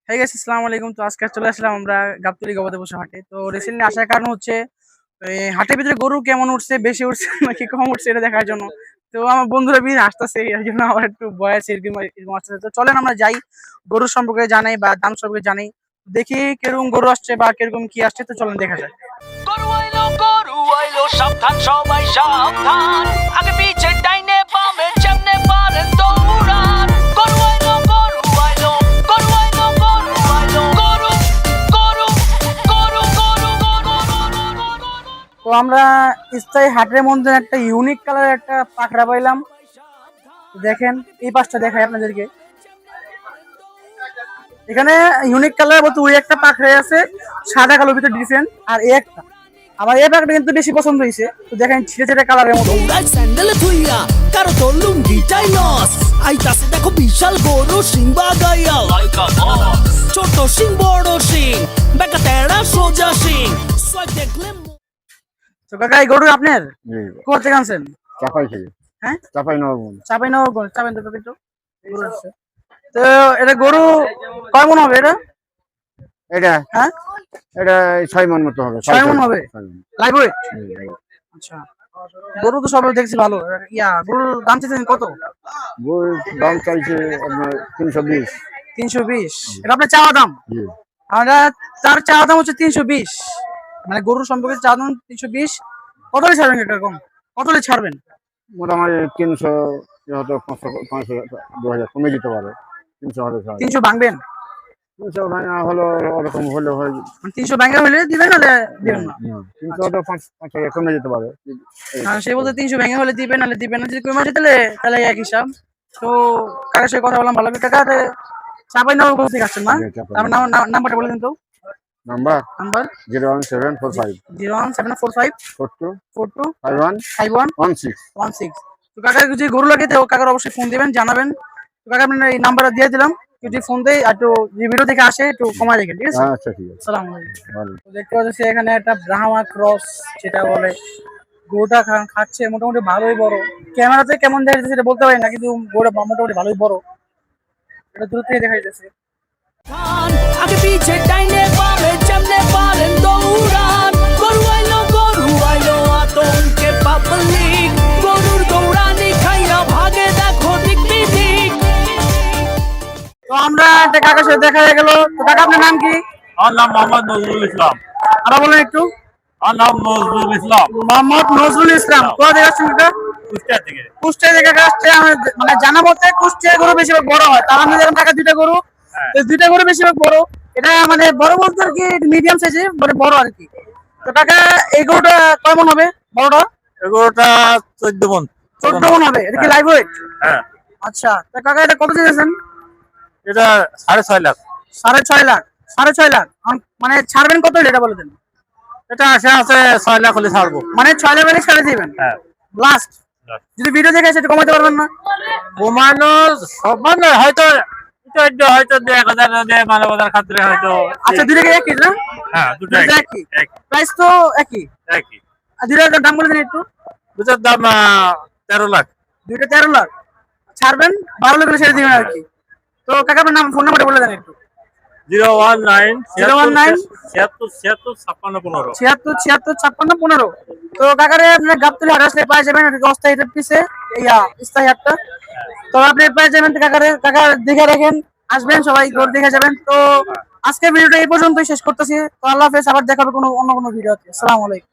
হ্যাঁ গাইস, আসসালামু আলাইকুম। তো আজকে চলে আসলাম আমরা গাবতলী গবাদি পশু হাটে। তো রিসেন্টলি আসার কারণ হচ্ছে এই হাটের ভিতরে গরু কেমন উঠছে, বেশি উঠছে নাকি কম উঠছে এটা দেখার জন্য। তো আমার বন্ধুরা বেশ আসতেছে, এর জন্য আমার একটু বয়স এরকম আসতেছে। তো চলেন আমরা যাই, গরুর সম্পর্কে জানাই বা দাম সম্পর্কে জানাই, দেখি কিরকম গরু আসছে বা কিরকম কি আসছে। তো চলেন দেখা যায়। গরু আইলো সাবধান, সবাই সাবধান, আগে পিছে ডাইনে বামে যেমনে পারেন দৌড়ান। গরু আইলো গরু আইলো গরু আইলো গরু আইলো গরু গরু গরু গরু গরু। তো আমরা স্থায়ী হাটের মধ্যে একটা ইউনিক কালারের একটা পাকড়া পাইলাম। দেখেন এই পাশটা দেখাই আপনাদেরকে। এখানে ইউনিক কালার বলতে ওই একটা পাকড়াই আছে, সাদা কালো ভিতরে ডিফারেন্ট। আর এই একটা আমার এই পাকড়া কিন্তু বেশি পছন্দ হয়েছে। তো দেখেন ছিটে ছিটে কালারের মতো। স্যান্ডেল থুইয়া কারো তো লুঙ্গিটাই লস আইতাছে দেখো বিশাল গরু সিং বাগাইয়া ছোট সিং বড় সিং বেকা তেড়া সোজা সিং সোয়াই দেখলে তো কাকা এই গরু আপনার জি, কোথা থেকে আনছেন? চাপাই থেকে। হ্যাঁ, চাপাই নবাবগঞ্জ। চাঁপাইনবাবগঞ্জ। চাবেন তো একটু গরু আছে। তো এটা গরু কয় মন হবে এটা? এটা হ্যাঁ, এটা 6 মণ মতো হবে। 6 মণ হবে। 6 মণ। Live weight. জি। আচ্ছা, গরু তো সবাই দেখছি ভালো। গরুর দাম চাইছেন কত? গরুর দাম চাইছে আপনার 320। 320 এটা আপনার চাওয়া দাম? জি। আমরা তার চাওয়া দাম হচ্ছে 320, মানে গরুর সম্পর্কে চাওয়া দাম 320। কত হলে ছাড়বেন এটা? কম কত হলে ছাড়বেন? মোটামুটি 300 হয়তো 500 2000 কমে যেতে পারে। 300 হলে ছাড়। 300 ভাঙবেন? 300 ভাঙা হলো ওরকম হলে হয়। মানে 300 ভাঙা হলে দিবেন, নাহলে দিবেন না? 300 হয়তো 500 কমে যেতে পারে। সে বলতে 300 ভাঙা হলে দিবেন, নাহলে দিবেন না। যদি কমে যেতে তাহলে এক হিসাব। তো কাকার সাথে কথা বললাম, ভালো লাগলো। কাকা চাঁপাইনবাবগঞ্জ থেকে আসছেন না? জি, চাপাই। তারপর নাম্বারটা বলে দিন তো। Number number 01745 01745 42 42 51 51 16। 16। তো কাকার যদি গরু লাগে তো কাকার অবশ্যই ফোন দিবেন, জানাবেন। তো কাকা আপনার এই নাম্বারটা দিয়ে দিলাম, যদি ফোন দেয় আর একটু ভিডিও থেকে আসে একটু কমায় দেখেন, ঠিক আছে? আচ্ছা, ঠিক আছে। আসসালামু আলাইকুম। ভালো। তো দেখতে পাচ্ছি এখানে একটা ব্রাহ্মা ক্রস যেটা বলে, গরুটা খাচ্ছে মোটামুটি ভালোই বড়। ক্যামেরাতে কেমন দেখা যাচ্ছে সেটা বলতে পারি না, কিন্তু গরুটা মোটামুটি ভালোই বড়। এটা দূর থেকে দেখা যাচ্ছে। আগে পিছে ডাইনে বামে যেমনে পারেন দৌড়ান। গরু আইলো আতঙ্কে পাবলিক গরুর দৌড়ানি খাইয়া ভাগে দেখো দিক বিদিক। তো আমরা একটা কাকার সাথে দেখা হয়ে গেল। তো কাকা আপনার নাম কি? আমার নাম মোহাম্মদ নজরুল ইসলাম। আরো বলেন একটু। আমার নাম নজরুল ইসলাম, মোহাম্মদ নজরুল ইসলাম। কোথা থেকে আসছেন কাকা? কুষ্টিয়া থেকে। কুষ্টিয়া থেকে আসছে। মানে জানা মতে কুষ্টিয়া গরু বেশিরভাগ বড় হয়। তার মধ্যে যেরকম কাকা দুইটা গরু, তো দুইটা গরু বেশিরভাগ বড়। এটা মানে বড় বলতে আর কি মিডিয়াম সাইজে, মানে বড় আর কি। তো কাকা এই গরুটা কেমন হবে বড়টা? এগুলোটা 14 মণ। 14 মণ হবে। এটা কি লাইভ ওয়েট? হ্যাঁ, আচ্ছা, তা কাকা এটা কত দিয়েছেন? এটা 6.5 লাখ। 6.5 লাখ। 6.5 লাখ মানে ছাড়বেন কত হলে এটা বলে দেন। এটা আছে 6 লাখ হলে ছাড়বো। মানে 6 লাখ হলে ছেড়ে দিবেন হ্যাঁ, লাস্ট? যদি ভিডিও দেখে সেটা কমাতে পারবেন না? কমানো সব মানে হয়তো হয়তো 1000 দেয় মানবতার খাতিরে হয়তো। আচ্ছা, দুইটাকে একই না? হ্যাঁ, দুটো দুইটা একই। একই প্রাইস তো একই। একই। আর দুইটার দাম বলে দেন একটু। দুটোর দাম 13 লাখ। দুইটা 13 লাখ। ছাড়বেন 12 লাখ করে ছেড়ে দিবেন আর কি। তো কাকা আপনার ফোন নাম্বারটা বলে দেন একটু। 019 019 76 76 56 15। 76 76 56 15। তো কাকারে আপনার গাবতলী হাট আসলে পাই যাবেন অস্থায়ী পিছে স্থায়ী হাটটা। তো আপনি পাই যাবেন। কাকা দেখে রাখেন, আসবেন সবাই গরু দেখে যাবেন। তো আজকের ভিডিওটা এই পর্যন্তই শেষ করতেছি। তো আল্লাহ হাফেজ, আবার দেখা হবে অন্য কোনো ভিডিওতে। আসসালামু আলাইকুম।